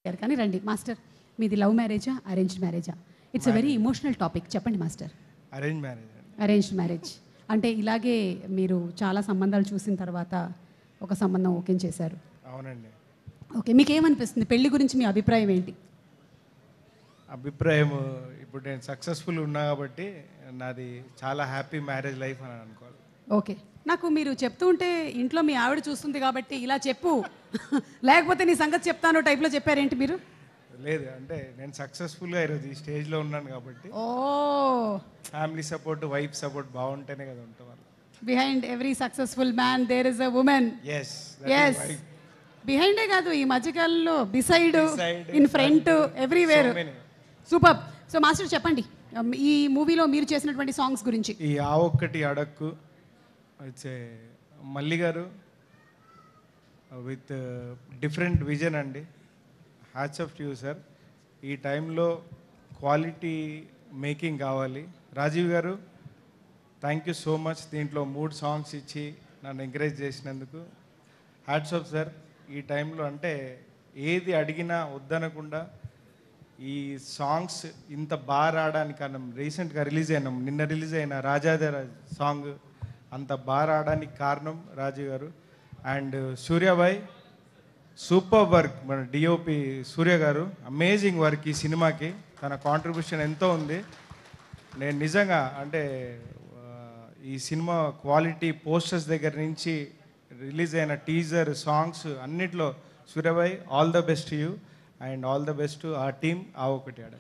కానీ రండి మాస్టర్, మీది లవ్ మ్యారేజా అరేంజ్డ్ మ్యారేజా? It's a very emotional topic, చెప్పండి master. Arrange marriage. Arranged marriage అంటే ఇలాగే మీరు చాలా సంబంధాలు చూసిన తర్వాత ఒక సంబంధం ఓకే చేశారు. అవునండి. ఓకే, మీకు ఏమనిపిస్తుంది పెళ్లి గురించి, మీ అభిప్రాయం ఏంటి? అభిప్రాయం, ఇప్పుడు నేను సక్సెస్ఫుల్ ఉన్నా కాబట్టి నాది చాలా హ్యాపీ మ్యారేజ్ లైఫ్ అని అనుకోవాలి. ఓకే, నాకు మీరు చెప్తూ ఉంటే ఇంట్లో మీ ఆవిడ చూస్తుంది కాబట్టి ఇలా చెప్పు లేకపోతే నీ సంగతి చెప్తాను టైప్లో చెప్పారేంటి మీరు? లేదు, అంటే నేను సక్సెస్ఫుల్గా ఈరోజు ఈ స్టేజ్లో ఉన్నాను కాబట్టి ఓ, ఫ్యామిలీ సపోర్ట్, వైఫ్ సపోర్ట్ బాగుంటేనే కదా ఉంటాం వాళ్ళు. Behind every successful man there is a women. Yes yes, బిహైండే కాదు, ఈ మధ్యకాలంలో beside, in front, everywhere. Super. So master చెప్పండి, ఈ మూవీలో మీరు చేసినటువంటి సాంగ్స్ గురించి. ఈ ఆ ఒక్కటి అడక్కు వచ్చే మల్లి గారు విత్ డిఫరెంట్ విజన్ అండి. Hats off to you sir. ఈ టైంలో క్వాలిటీ మేకింగ్ కావాలి. రాజీవ్ గారు, థ్యాంక్ యూ సో మచ్. దీంట్లో 3 సాంగ్స్ ఇచ్చి నన్ను ఎంకరేజ్ చేసినందుకు హ్యాట్స్ ఆఫ్ సార్. ఈ టైంలో అంటే ఏది అడిగినా వద్దనకుండా ఈ సాంగ్స్ ఇంత బాగా రావడానికి కారణం, రీసెంట్గా నిన్న రిలీజ్ అయిన రాజాదేర సాంగ్ అంత బాగా రావడానికి కారణం రాజీవ్ గారు. And Suryabhai, super work. మన డిఓపి సూర్య గారు అమేజింగ్ వర్క్. ఈ సినిమాకి తన కాంట్రిబ్యూషన్ ఎంతో ఉంది. నేను నిజంగా అంటే ఈ సినిమా క్వాలిటీ, పోస్టర్స్ దగ్గర నుంచి రిలీజ్ అయిన టీజర్, సాంగ్స్ అన్నిట్లో Suryabhai, all the best to you and all the best to ఆ టీమ్ ఆ ఒకటి ఆడ.